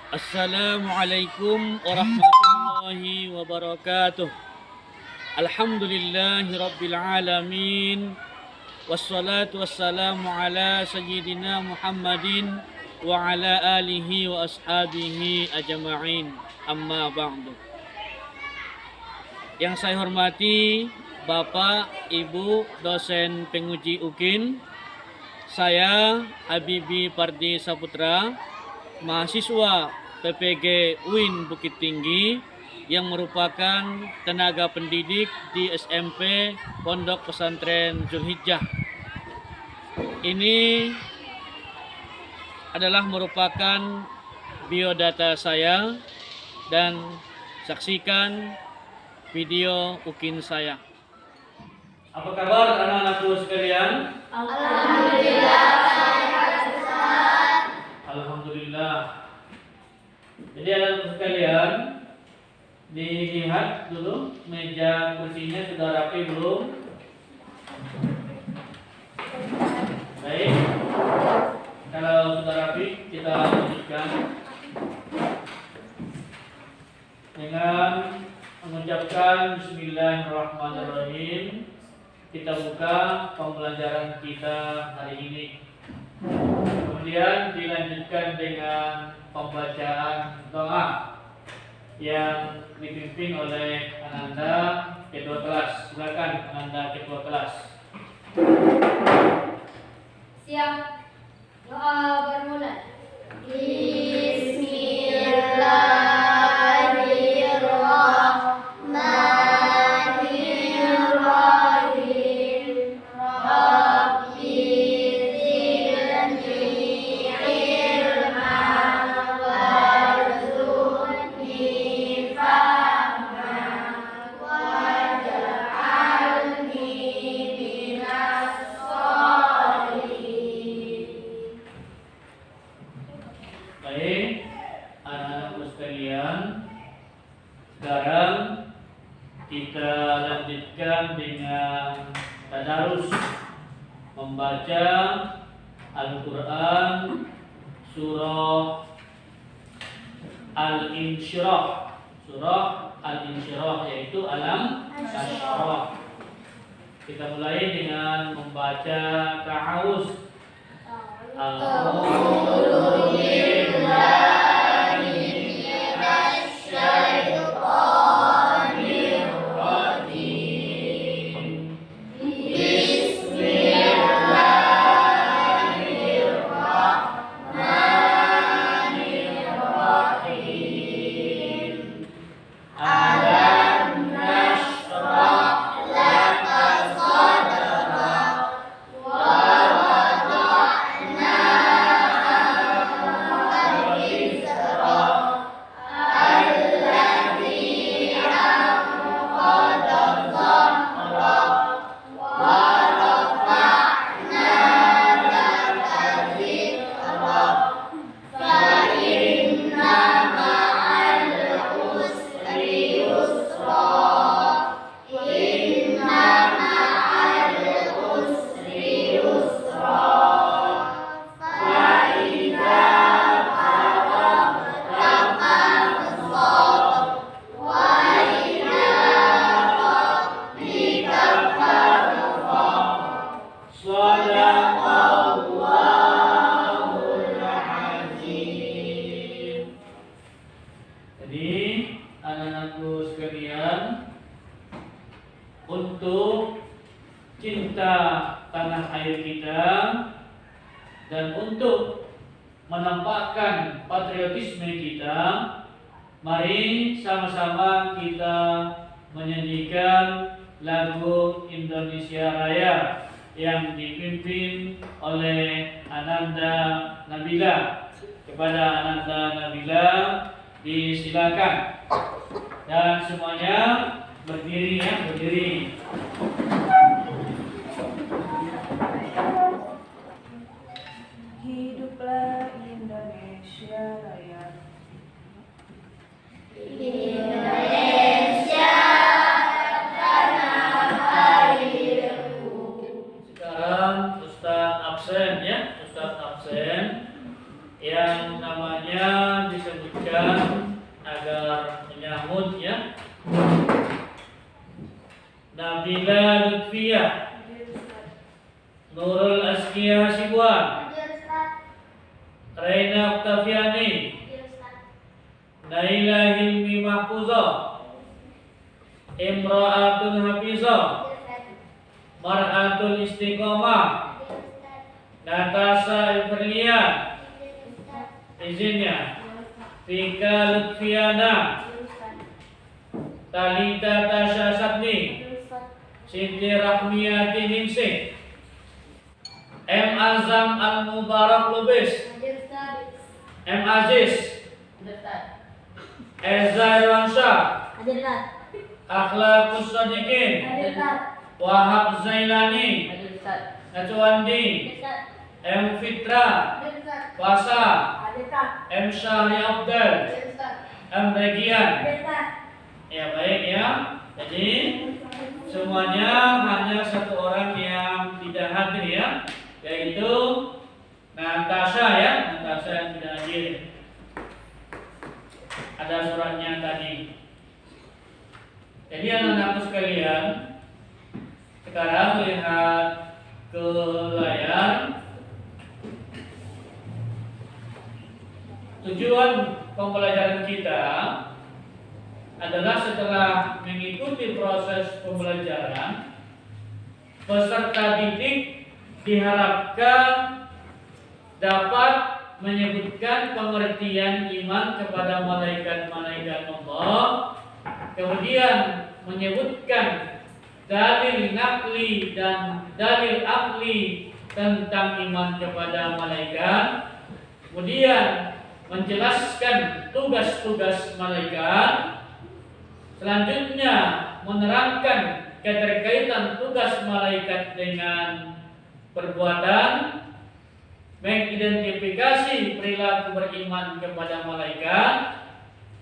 Assalamualaikum warahmatullahi wabarakatuh. Alhamdulillahi rabbil alamin. Wassalatu wassalamu ala sayyidina Muhammadin wa ala alihi wa ashabihi ajma'in. Amma ba'du. Yang saya hormati Bapak, Ibu, dosen penguji UKIN. Saya Habibi Pardi Saputra, mahasiswa PPG UIN Bukit Tinggi yang merupakan tenaga pendidik di SMP Pondok Pesantren Zulhijjah. Ini adalah merupakan biodata saya dan saksikan video UKIN saya. Apa kabar anak-anakku sekalian? Alhamdulillah, Alhamdulillah. Jadi anak-anak sekalian, dilihat dulu meja kursinya sudah rapi belum? Baik. Kalau sudah rapi, kita lanjutkan dengan mengucapkan Bismillahirrahmanirrahim. Kita buka pembelajaran kita hari ini. Kemudian dilanjutkan dengan pembacaan doa yang dipimpin oleh Ananda Ketua Kelas. Silakan Ananda Ketua Kelas. siap. Doa bermula. Bismillahirrahmanirrahim. Rabbi zidni ilman warzuqni fahman waj'alni minas sholihin. Baik, anak-anakku sekalian, sekarang kita lanjutkan dengan tadarus membaca Al-Quran surah Al-Insyirah. Surah Al-Insyirah yaitu Alam Nasyrah. Kita mulai dengan membaca ta'awuz. A'udzu billahi minasyaitonir rajim. Bismillahirrahmanirrahim. Alam nashrah laka sadrak wa wada'na anka wizrak alladzi anqadha dhahrak wa rafa'na laka dhikrak fa inna ma'al usri yusra inna ma'al usri yusra fa idza faragta fansab wa ila rabbika farghab. Shadaqallahul azim. Jadi anak-anakku sekalian, untuk cinta tanah air kita dan untuk menampakkan patriotisme kita, mari sama-sama kita menyanyikan lagu Indonesia Raya yang dipimpin oleh Ananda Nabila. Kepada Ananda Nabila disilakan, dan semuanya berdiri ya, berdiri. Hiduplah Indonesia Raya. Indonesia tanah airku. Sekarang Ustadz absen ya, Ustadz absen yang namanya disebut lanjutkan agar menyambut ya. Nabila Lutfiyah, Nurul Askia Hasibuan, Hadir Ustaz. Reina Oktaviani, Hadir Ustaz. Naila Hilmi Mahfuzah, Imra'atul Hafizah, Hadir Ustaz. Mar'atul Istiqomah, Hadir Ustaz. Natasha Everlian, Hadir Ustaz. izinnya Vika Lutfiana, Hadir Ustaz. Talita Tasha Sabni, Hadir Ustaz. Siti Rahmiyati Ningsih, M. Azam Al-Mubarak Lubis, Hadir Ustaz. M. Aziz, Hadir Ustaz. Eza Irwansyah, Hadir Ustaz. Akhlaqus Sadiqin, Hadir Ustaz. Wahab Zailani, Hadir Ustaz. Najwandi, Hadir Ustaz. M. Fitra, Hadir Ustaz. Wasa, Hadir Ustaz. M. Syahri Abdel, Hadir Ustaz. M. Regian. Hadir Ustaz. Ya baik ya. Jadi semuanya hanya satu orang yang tidak hadir ya, yaitu Natasha ya, Natasha yang tidak hadir. Ada suratnya tadi. Jadi anak-anakku sekalian, sekarang lihat ke layar. Tujuan pembelajaran kita adalah setelah mengikuti proses pembelajaran, peserta didik diharapkan dapat menyebutkan pengertian iman kepada malaikat-malaikat Allah, kemudian menyebutkan dalil nakli dan dalil akli tentang iman kepada malaikat, kemudian menjelaskan tugas-tugas malaikat, selanjutnya menerangkan keterkaitan tugas malaikat dengan perbuatan, mengidentifikasi perilaku beriman kepada malaikat,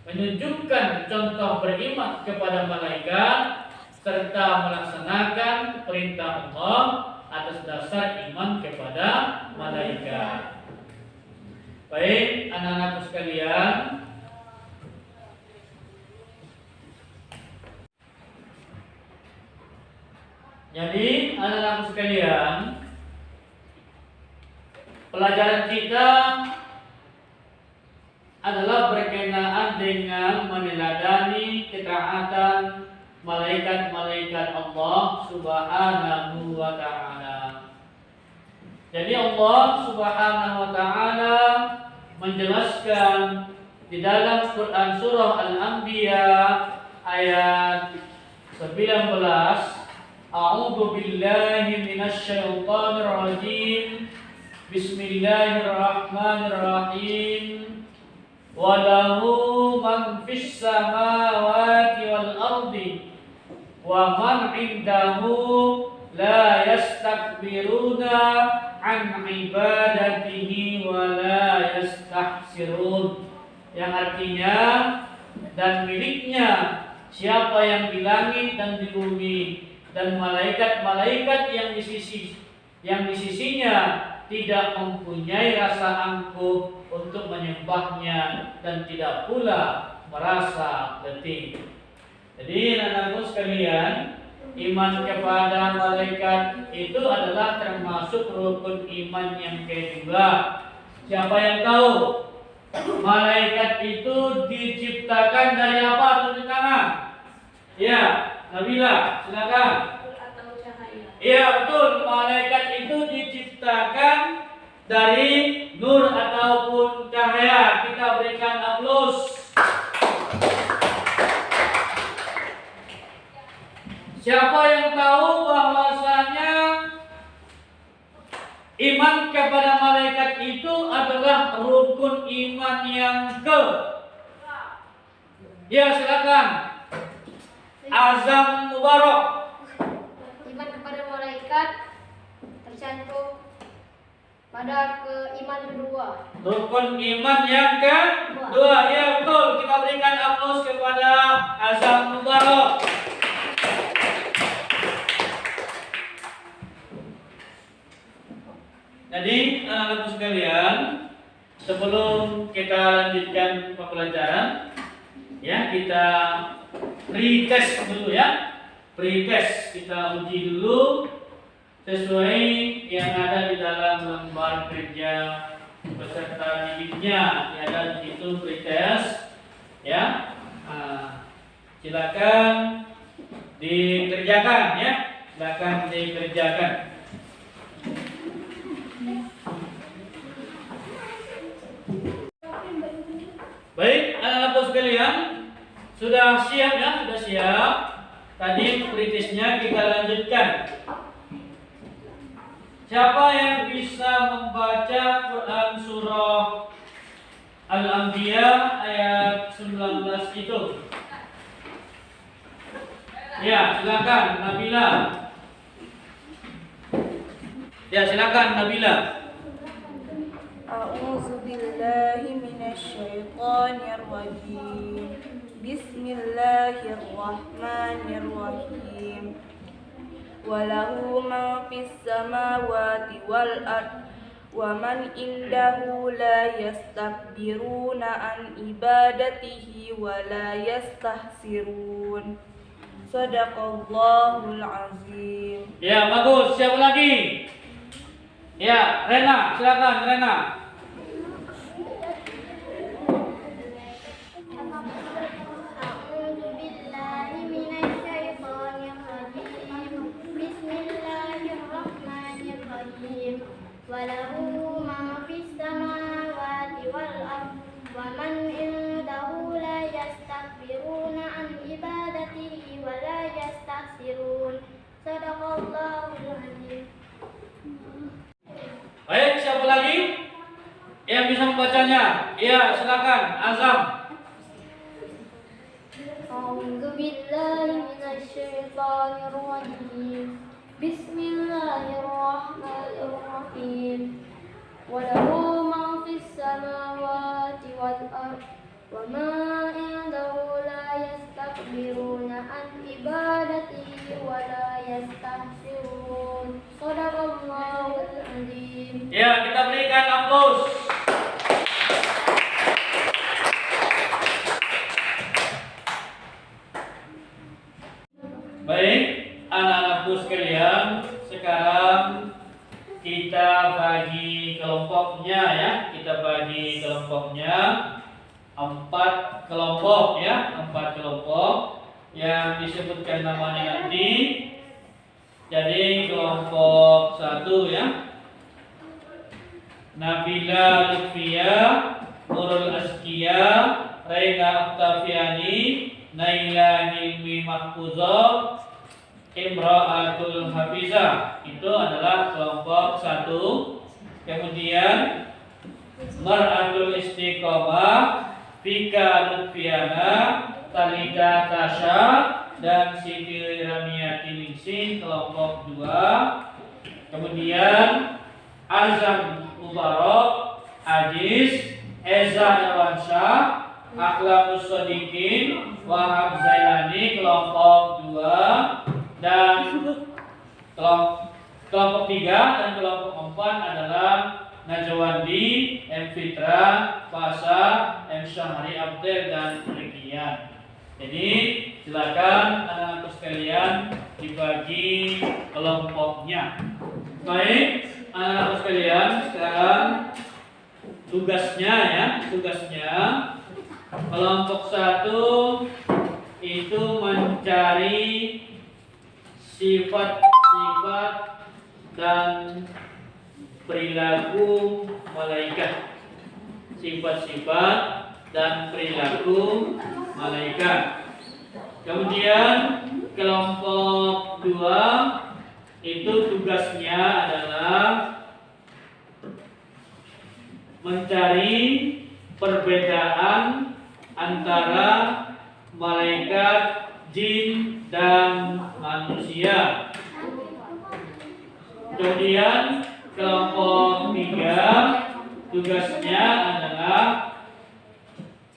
menunjukkan contoh beriman kepada malaikat, serta melaksanakan perintah Allah atas dasar iman kepada malaikat. Baik, anak-anakku sekalian, jadi anak-anakku sekalian, pelajaran kita adalah berkenaan dengan meneladani ketaatan malaikat-malaikat Allah Subhanahu wa ta'ala. Jadi Allah Subhanahu wa ta'ala menjelaskan di dalam Quran surah Al-Anbiya ayat 19, A'udzu billahi minasy syaithanir rajim. Bismillahirrahmanirrahim. Walahu man fis samawati wal ardi wa man indahu la yastakbiruna an ibadatihi wa la yastahsirun. Yang artinya, dan miliknya siapa yang di langit dan di bumi, dan malaikat-malaikat yang di sisinya tidak mempunyai rasa angkuh untuk menyembahnya dan tidak pula merasa letih. Jadi anak-anakku sekalian, iman kepada malaikat itu adalah termasuk rukun iman yang kedua. Siapa yang tahu malaikat itu diciptakan dari apa? Tunjuk tangan. Ya, Nabila, silakan. Atau cahaya. Iya betul, malaikat itu diciptakan dari nur ataupun cahaya. Kita berikan aplaus. Siapa yang tahu bahwasanya iman kepada malaikat itu adalah rukun iman yang ke? Ya silakan. Azam Mubarak. Iman kepada malaikat tercantum pada iman kedua. Rukun iman yang kedua. Ya betul. Kita berikan aplaus kepada Azam Mubarak. Jadi anak-anak sekalian, sebelum kita lanjutkan pelajaran. Ya, kita pretest dulu ya. Pretest kita uji dulu sesuai yang ada di dalam lembar kerja peserta didiknya. Ada di situ pretest ya. Silakan dikerjakan ya. Silakan dikerjakan. Baik, anak-anakku sekalian, sudah siap ya? Sudah siap. Tadi pretestnya kita lanjutkan. Siapa yang bisa membaca Quran surah Al-Anbiya ayat 19 itu? Ya, silakan Nabila. Ya, silakan Nabila. A'udzu billahi minasyaitonir rajim. Bismillahirrahmanirrahim. Walahu ma fis samawati wal ard wa man indahu la yastakbiruna an ibadatihi wa la yastahsirun. Shadaqallahul azim. Ya, bagus. Siapa lagi? Ya, Rena, silakan Rena. A'udzu billahi minasyaitonir rajim. Bismillahirrahmanirrahim. Walahu ma fis samawati wal ard wa man indahu la yastakbiruna an ibadatihi wa la yastahsirun. Shadaqallahul azim. Baik, siapa lagi yang bisa membacanya? Ya, silakan Azam. A'udzu billahi minasyaitonir rajim. Bismillahirrahmanirrahim. Walahu ma fis samawati wal ard wa ma indahu la yastakbiruna an ibadatihi wa la yastahsirun. Shadaqallahul azim. Ya, kita berikan aplaus. Baik, anak-anakku sekalian, sekarang kita bagi kelompoknya ya. Kita bagi kelompoknya 4 kelompok ya, 4 kelompok yang disebutkan namanya nanti. Jadi kelompok 1 ya, Nabila Lutfia, Nurul Askia, Reina Oktaviani, Naila Hilmi Mahfuzah, Imra'atul Hafizah. Itu adalah kelompok 1. Kemudian Mar'atul Istiqomah, Fika Lutfiana, Talita Tasha, dan Siti Ramiati Ningsih, kelompok 2. Kemudian Azam Mubarak, Aziz, Eza Irwansyah, Akhlamus Shodiqin, Wahab Zailani, kelompok 2. Dan kelompok 3 dan kelompok 4 adalah Najwandi, M. Fitra, Fasa, M. Syahri Abdel, dan Rikian. Jadi silakan anak-anak sekalian dibagi kelompoknya. Baik, anak-anak sekalian, sekarang tugasnya ya, tugasnya kelompok 1 itu mencari sifat-sifat dan perilaku malaikat. Sifat-sifat dan perilaku malaikat. Kemudian kelompok 2 itu tugasnya adalah mencari perbedaan antara malaikat, jin, dan manusia. Kemudian kelompok 3 tugasnya adalah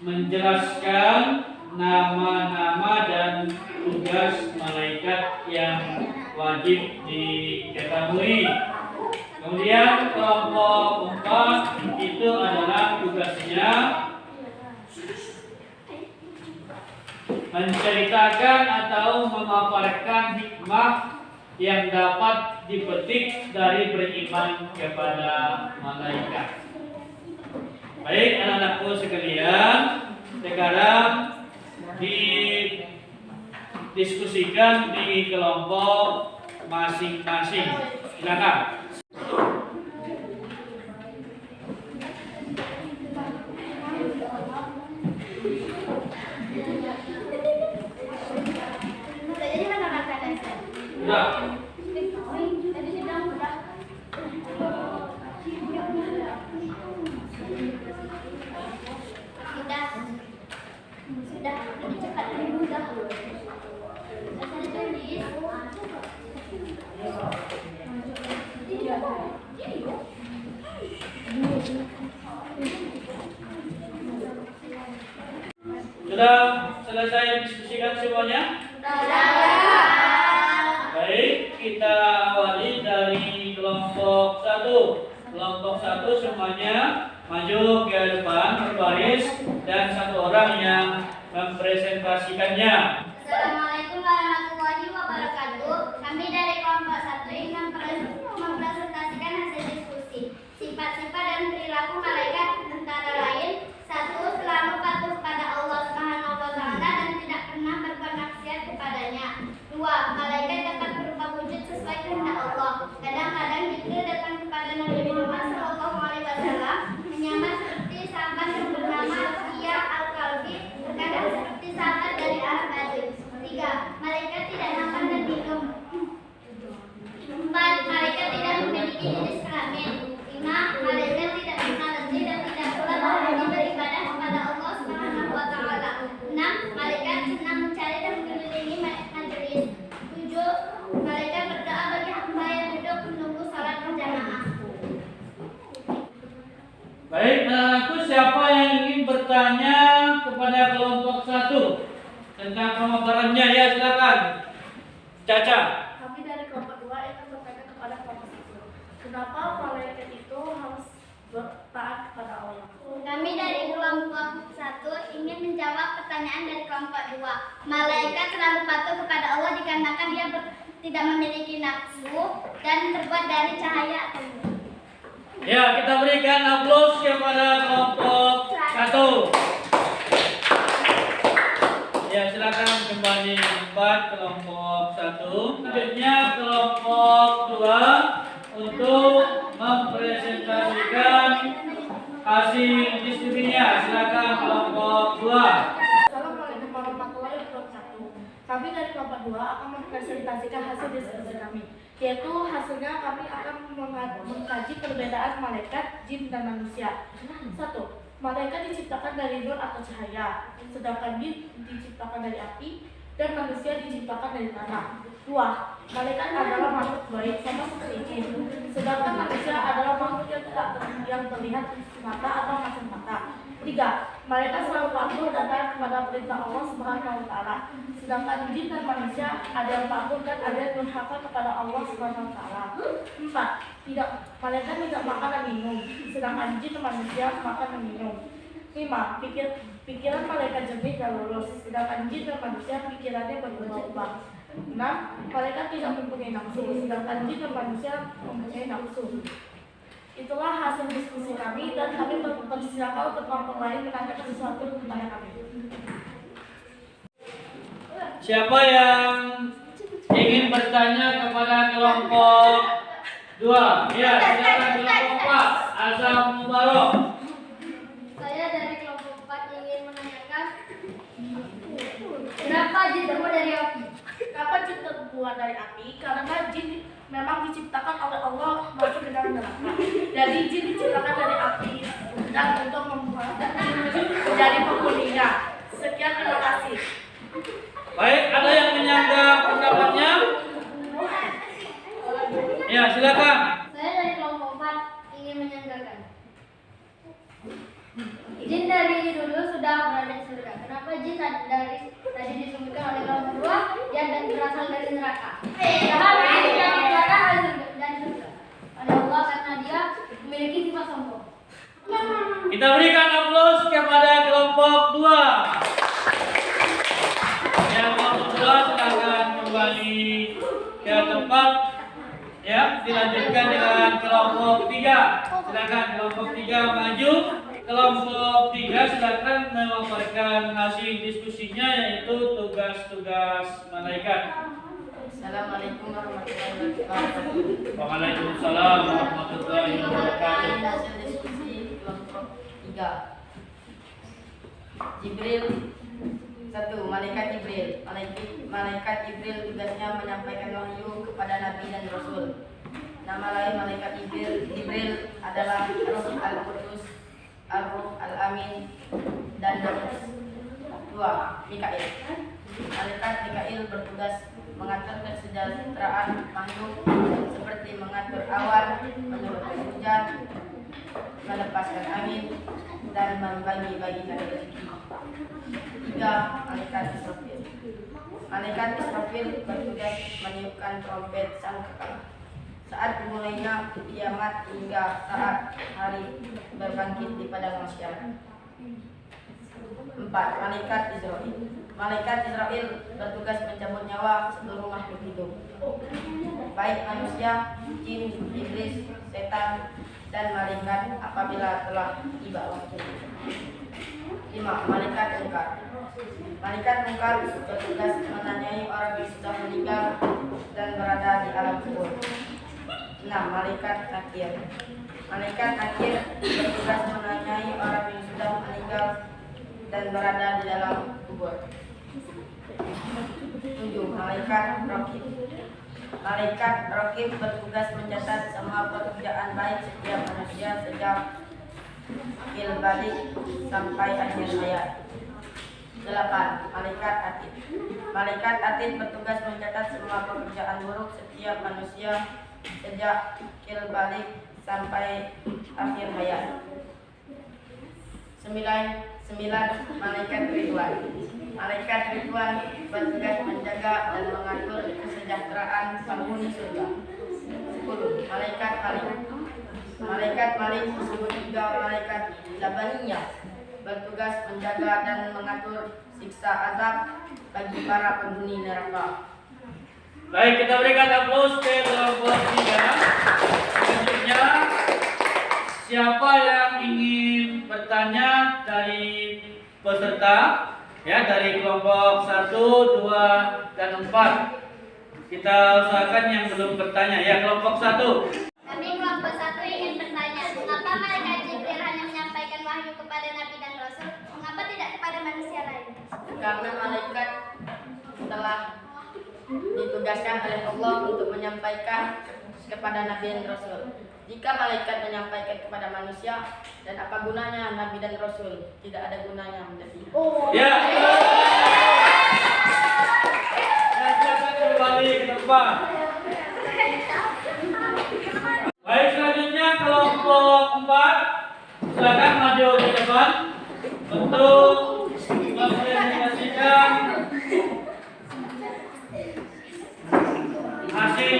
menjelaskan nama-nama dan tugas malaikat yang wajib diketahui. Kemudian kelompok 4 itu adalah tugasnya menceritakan atau memaparkan hikmah yang dapat dipetik dari beriman kepada malaikat. Baik anak-anakku sekalian, sekarang didiskusikan di kelompok masing-masing. Silakan. Sudah. Sudah selesai diskusikan semuanya? Baik, kita awali dari kelompok 1. Kelompok 1 semuanya maju ke depan berbaris dan satu orang yang mempresentasikannya. Assalamualaikum warahmatullahi wabarakatuh. Kami dari kelompok 1 ingin mempresentasikan hasil diskusi. Sifat-sifat dan perilaku malaikat antara lain: 1. Selalu patuh kepada Allah Subhanahu wa taala dan tidak pernah berbuat maksiat kepadanya. 2. Malaikat dapat berupa wujud sesuai kehendak Allah. Kadang-kadang Jibril datang kepada Nabi Muhammad SAW menyamar seperti sahabat yang bernama Atiyah Al-Kalbi, terkadang seperti sahabat dari Al-Badr. 3. Malaikat tidak makan dan minum. 4. Malaikat tidak memiliki jenis kelamin. 5. Malaikat tidak pernah letih dan tidak pula berhenti beribadah kepada Allah Subhanahu wa taala. 6. Malaikat senang mencari dan mengelilingi majelis. 7. Malaikat berdoa bagi hamba yang duduk menunggu salat berjamaah. Baik, anak-anakku, siapa yang ingin bertanya kepada kelompok 1 tentang pemaparannya? Ya, silakan. Caca. Kami dari kelompok 2 ingin bertanya kepada kelompok 1. Kenapa malaikat itu harus taat kepada Allah? Kami dari kelompok 1 ingin menjawab pertanyaan dari kelompok 2. Malaikat selalu patuh kepada Allah dikarenakan dia tidak memiliki nafsu dan terbuat dari cahaya atau nur. Ya, kita berikan aplaus kepada kelompok 1. Ya, silakan kembali ke tempat kelompok 1. Selanjutnya kelompok 2 untuk mempresentasikan hasil diskusinya. Silakan kelompok 2. Assalamualaikum warahmatullahi wabarakatuh. Kami dari kelompok 2 akan mempresentasikan hasil diskusi kami, yaitu hasilnya kami akan mengkaji perbedaan malaikat, jin, dan manusia. 1. Malaikat diciptakan dari nur atau cahaya, sedangkan jin diciptakan dari api, dan manusia diciptakan dari tanah. 2. Malaikat adalah makhluk baik sama seperti jin, sedangkan manusia adalah makhluk yang terlihat mata atau kasat mata. 3. Malaikat selalu patuh dan taat kepada perintah Allah Subhanahu wa taala, sedangkan jin dan manusia ada yang patuh dan ada yang durhaka kepada Allah Subhanahu wa taala. 4. Malaikat tidak makan dan minum, sedangkan jin dan manusia makan dan minum. 5. Pikiran malaikat jernih dan lurus, sedangkan jin dan manusia pikirannya berubah-ubah. 6. Malaikat tidak mempunyai nafsu, sedangkan jin dan manusia mempunyai nafsu. Itulah hasil diskusi kami dan kami bersilakan untuk kelompok lain menanyakan sesuatu kepada kami. Siapa yang ingin bertanya kepada kelompok 2? Ya, silakan kelompok 4. Azam Mubarok. Saya dari kelompok 4 ingin menanyakan kenapa jin terbuat dari api? Kenapa jin terbuat dari api? Karena jin memang diciptakan oleh Allah masuk ke dalam neraka. Jadi jin diciptakan dari api dan untuk membuat menjadi penghuninya. Sekian, terima kasih. Baik, ada yang menyanggah pendapatnya? Ya, silakan. Saya dari kelompok 4 ingin menyanggahkan. Jin dari dulu sudah berada di surga. Kenapa jin tadi disebutkan oleh kelompok 2 yang berasal dari neraka? Karena jin yang dikeluarkan dari surga oleh Allah karena dia memiliki sifat sombong. Kita berikan aplaus kepada kelompok 2. Ya, dilanjutkan dengan kelompok 3. Silakan kelompok 3 maju. Kelompok 3 silakan memaparkan hasil diskusinya, yaitu tugas-tugas malaikat. Assalamualaikum warahmatullahi wabarakatuh. Waalaikumsalam warahmatullahi wabarakatuh. Hasil diskusi kelompok 3. Jibril. 1. Malaikat Jibril. Malaikat Jibril tugasnya menyampaikan wahyu kepada Nabi dan Rasul. Nama lain malaikat Jibril adalah Ruh Al-Qudus, Ar-Ruh Al-Amin, dan Nafs. 2. Mikail. Malaikat Mikail bertugas mengatur kesejahteraan makhluk seperti mengatur awan, menurunkan hujan, melepaskan angin, dan membagi-bagikan rezeki. 3. Malaikat Israfil. Malaikat Israfil bertugas meniupkan trompet sangkakala saat dimulainya kiamat hingga saat hari berbangkit di padang mahsyar. 4. Malaikat Israil. Malaikat Israil bertugas mencabut nyawa seluruh makhluk hidup, baik manusia, jin, iblis, setan, dan malaikat apabila telah tiba waktunya. 5. Malaikat Munkar. Malaikat Munkar bertugas menanyai orang yang sudah meninggal dan berada di alam kubur. 6. Malaikat Nakir. Malaikat Nakir bertugas menanyai orang yang sudah meninggal dan berada di dalam kubur. 7. Malaikat Raqib. Malaikat Raqib bertugas mencatat semua pekerjaan baik setiap manusia sejak balik sampai akhir hayat. 8. Malaikat Atid. Malaikat Atid bertugas mencatat semua pekerjaan buruk setiap manusia sejak balik sampai akhir hayat. 9. Malaikat Ridwan. Malaikat Ridwan bertugas menjaga dan mengatur kesejahteraan penghuni surga. 10. Malaikat Malik. Malaikat Malik disebut juga malaikat Labaniyah, bertugas menjaga dan mengatur siksa azab bagi para penghuni neraka. Baik, kita berikan aplaus ke kelompok 3. Selanjutnya, siapa yang ingin bertanya dari peserta? Ya, dari kelompok 1, 2, dan 4. Kita usahakan yang belum bertanya. Ya, kelompok 1. Kami kelompok 1 ingin bertanya, mengapa malaikat Jibril hanya menyampaikan wahyu kepada Nabi dan Rasul? Mengapa tidak kepada manusia lain? Karena malaikat telah ditugaskan oleh Allah untuk menyampaikan kepada Nabi dan Rasul. Jika malaikat menyampaikan kepada manusia, dan apa gunanya Nabi dan Rasul? Tidak ada gunanya menjadi. Ya. Nah, silakan kembali ke depan. Baik, selanjutnya kelompok 4. Silakan maju ke depan untuk mempresentasikan hasil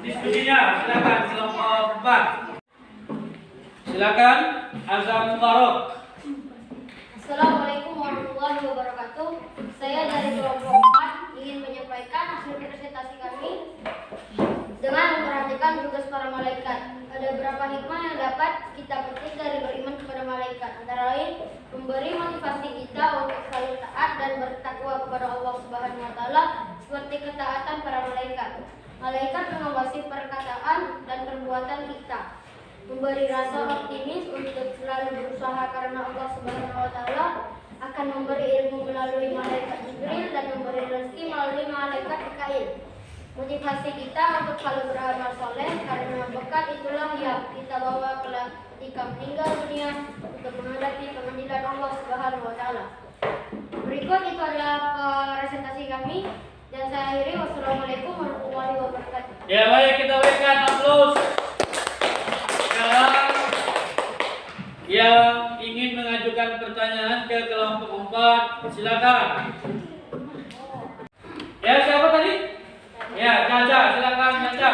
diskusinya. Silakan kelompok 4. Silakan Azam Mubarak. Assalamualaikum warahmatullahi wabarakatuh. Saya dari kelompok 4 ingin menyampaikan hasil presentasi kami dengan memperhatikan tugas para malaikat. Ada beberapa hikmah yang dapat kita petik dari beriman kepada malaikat. Antara lain, memberi motivasi kita untuk selalu taat dan bertakwa kepada Allah Subhanahu wa taala seperti ketaatan para malaikat. Malaikat mengawasi perkataan dan perbuatan kita, memberi rasa optimis untuk selalu berusaha karena Allah Subhanahu wa taala akan memberi ilmu melalui malaikat Jibril dan memberi rezeki melalui malaikat Mikail. Motivasi kita untuk selalu beramal soleh karena bekal itulah yang kita bawa ketika meninggal dunia untuk menghadapi pengadilan Allah Subhanahu wa taala. Berikut itu adalah presentasi kami dan saya akhiri. Wassalamualaikum warahmatullahi wabarakatuh. Ya, baik, kita berikan aplaus. Sekarang yang ingin mengajukan pertanyaan ke kelompok 4, silakan. Ya, siapa tadi? Ya, Caca, silakan Caca.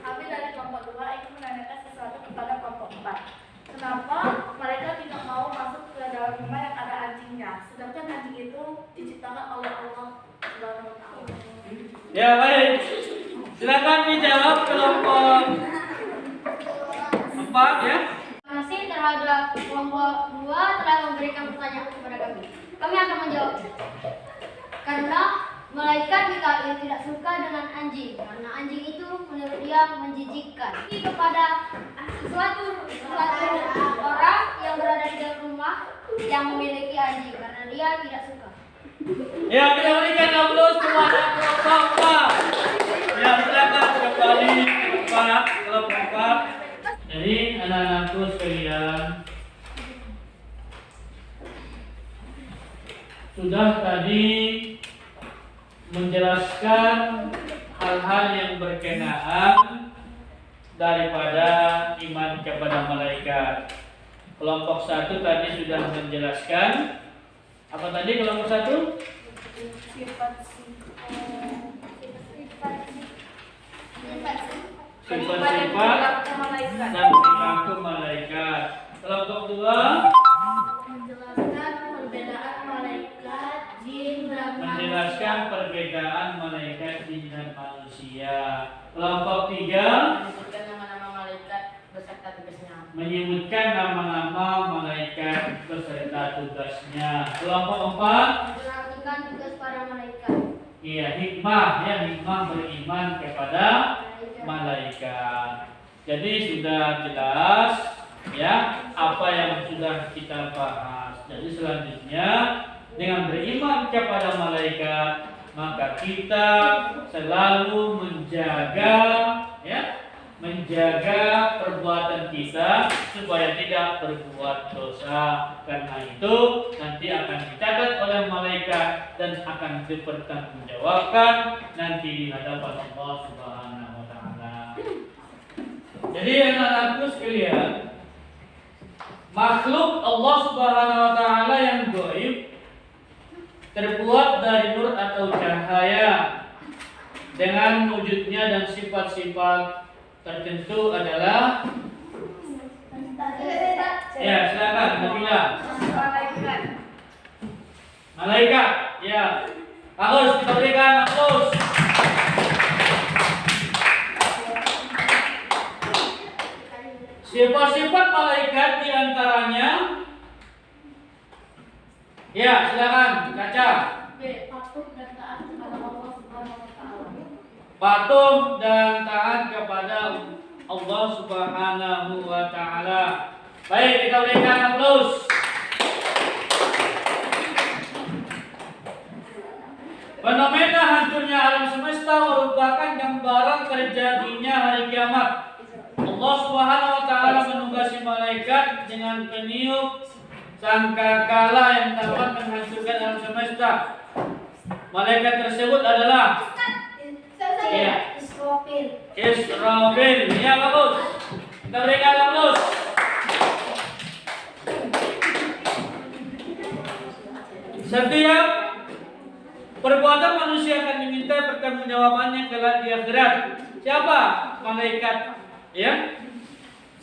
Kami dari kelompok 2 ingin menanyakan sesuatu kepada kelompok 4. Kenapa mereka tidak mau masuk ke dalam rumah yang ada anjingnya, sedangkan anjing itu diciptakan oleh Allah Subhanahu wa taala? Ya, baik. Silakan dijawab kelompok 4 ya. Terima kasih terhadap kelompok 2 telah memberikan pertanyaan kepada kami. Kami akan menjawab. Karena malaikat Mikail tidak suka dengan anjing, karena anjing itu menurut dia menjijikkan. Kepada suatu orang yang berada di dalam rumah yang memiliki anjing, karena dia tidak suka. Ya, kita berikan aplaus kepada kelompok 4. Ya, silakan kembali kelompok 4. Jadi anak-anakku sekalian, sudah tadi menjelaskan hal-hal yang berkenaan daripada iman kepada malaikat. Kelompok 1 tadi sudah menjelaskan apa tadi kelompok 1? Sifat-sifat dan perilaku malaikat. Kelompok 2 Menjelaskan perbedaan malaikat, jin, dan menjelaskan perbedaan malaikat jin dan manusia. Kelompok 3 Menyebutkan nama-nama malaikat beserta tugasnya. menyebutkan nama-nama malaikat beserta tugasnya. Kelompok 4 Memperhatikan tugas para malaikat. iya hikmah beriman kepada malaikat. Jadi sudah jelas ya apa yang sudah kita bahas. Jadi selanjutnya dengan beriman kepada malaikat maka kita selalu menjaga perbuatan kita supaya tidak berbuat dosa. Karena itu nanti akan dicatat oleh malaikat dan akan dipertanggungjawabkan nanti di hadapan Allah Subhanahu wa taala. Jadi anak-anakku sekalian, makhluk Allah Subhanahu wa taala yang gaib terbuat dari nur atau cahaya dengan wujudnya dan sifat-sifat tertentu adalah ya silakan Nabila. Malaikat ya harus kita berikan aplaus. Sifat-sifat malaikat diantaranya ya silakan Caca. B. Patuh dan taat kepada Allah Subhanahu wa taala. Patuh dan taat kepada Allah Subhanahu wa taala. Baik, kita berikan aplaus. Fenomena hancurnya alam semesta merupakan gambaran terjadinya hari kiamat. Allah Subhanahu wa taala menugasi malaikat dengan peniup sangkakala yang dapat menghancurkan alam semesta. Malaikat tersebut adalah ya. Israfil. Ya bagus. Kita berikan aplaus. Setiap perbuatan manusia akan diminta pertanggungjawabannya kelak di akhirat. Siapa? Malaikat. Ya.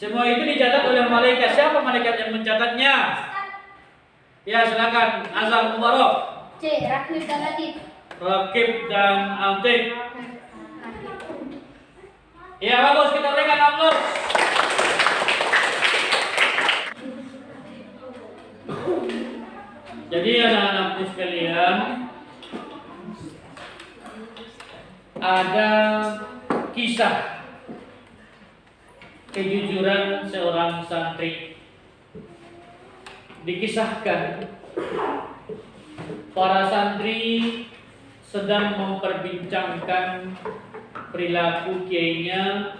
Semua itu dicatat oleh malaikat. Siapa malaikat yang mencatatnya? Ya silakan Azam Mubarak. C. Rakib dan Atid. Rakib dan Atid. Ya bagus, kita berikan aplaus. Jadi anak-anakku sekalian, ada kisah kejujuran seorang santri. Dikisahkan para santri sedang memperbincangkan perilaku kiainya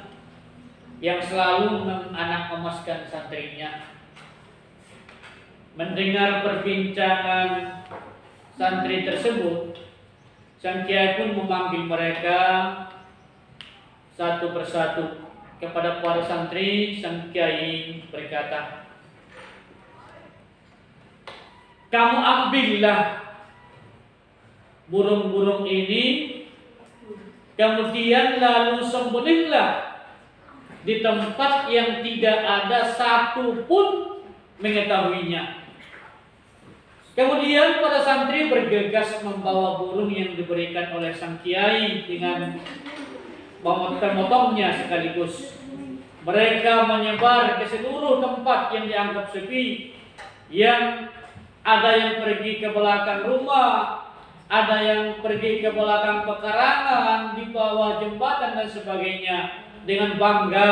yang selalu menganak emaskan santrinya. Mendengar perbincangan santri tersebut, sang kiai pun memanggil mereka satu persatu. Kepada para santri, sang kiai berkata, "Kamu ambillah burung-burung ini, kemudian lalu sembelihlah di tempat yang tidak ada satu pun mengetahuinya." Kemudian para santri bergegas membawa burung yang diberikan oleh sang kiai dengan memotongnya sekaligus. Mereka menyebar ke seluruh tempat yang dianggap sepi, yang ada yang pergi ke belakang rumah, ada yang pergi ke belakang pekarangan, di bawah jembatan dan sebagainya. Dengan bangga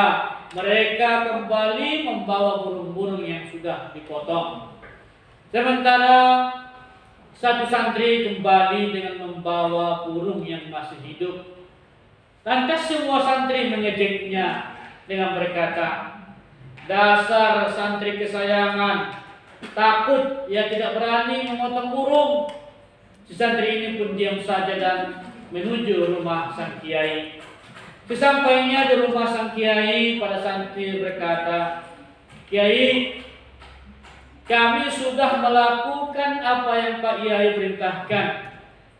mereka kembali membawa burung-burung yang sudah dipotong. Sementara satu santri kembali dengan membawa burung yang masih hidup. Lantas semua santri mengejeknya dengan berkata, "Dasar santri kesayangan, takut ia tidak berani memotong burung." Si santri ini pun diam saja dan menuju rumah sang kiai. Sesampainya di rumah sang kiai, pada santri berkata, "Kiai, kami sudah melakukan apa yang Pak Kiai perintahkan,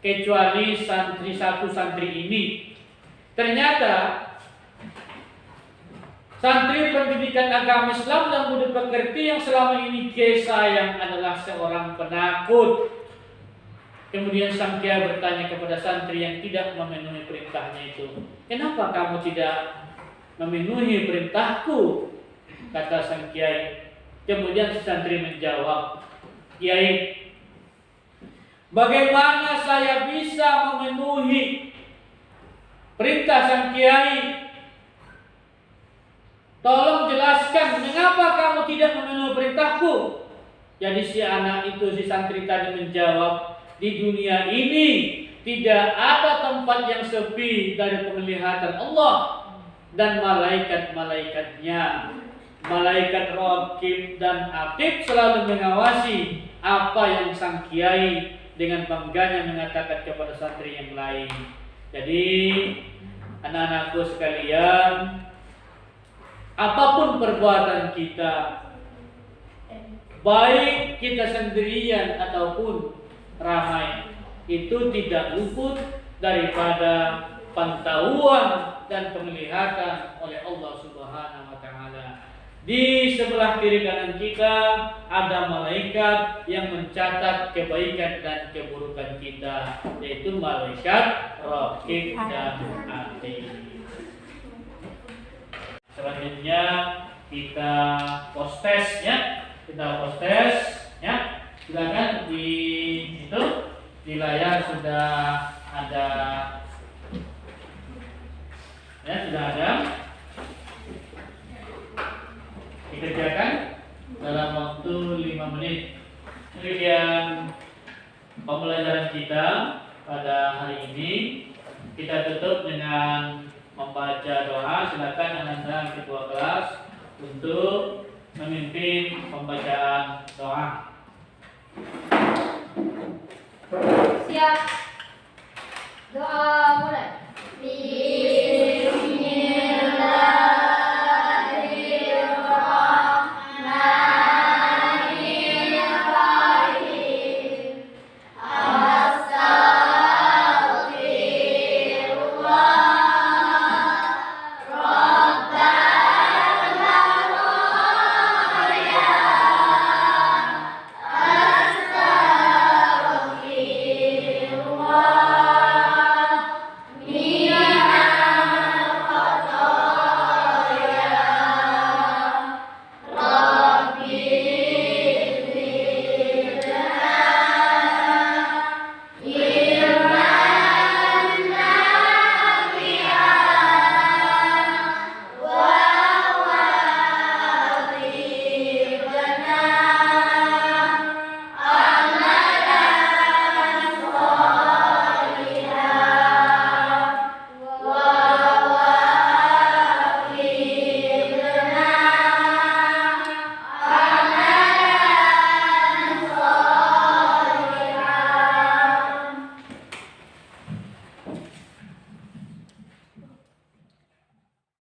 kecuali satu santri ini. Ternyata santri pendidikan agama Islam yang mudah pekerti yang selama ini Kiai sayang adalah seorang penakut." Kemudian sang kiai bertanya kepada santri yang tidak memenuhi perintahnya itu, "Kenapa kamu tidak memenuhi perintahku?" Kata sang kiai. Kemudian si santri menjawab, "Kiai, bagaimana saya bisa memenuhi perintah sang kiai? Tolong jelaskan mengapa kamu tidak memenuhi perintahku?" Jadi si anak itu, si santri tadi menjawab, "Di dunia ini tidak ada tempat yang sepi dari penglihatan Allah dan malaikat-malaikatnya. Malaikat Raqib dan Atid selalu mengawasi." Apa yang sang kiai dengan bangganya mengatakan kepada santri yang lain. Jadi anak-anakku sekalian, apapun perbuatan kita, baik kita sendirian ataupun ramai, itu tidak luput daripada pantauan dan penglihatan oleh Allah Subhanahu wa taala. Di sebelah kiri kanan kita ada malaikat yang mencatat kebaikan dan keburukan kita, yaitu malaikat Raqib dan Atid. Selanjutnya kita post test ya. Silakan di layar sudah ada dikerjakan dalam waktu 5 menit. Demikian pembelajaran kita pada hari ini. Kita tutup dengan membaca doa. Silakan anak-anak ketua kelas untuk memimpin pembacaan doa. Siap.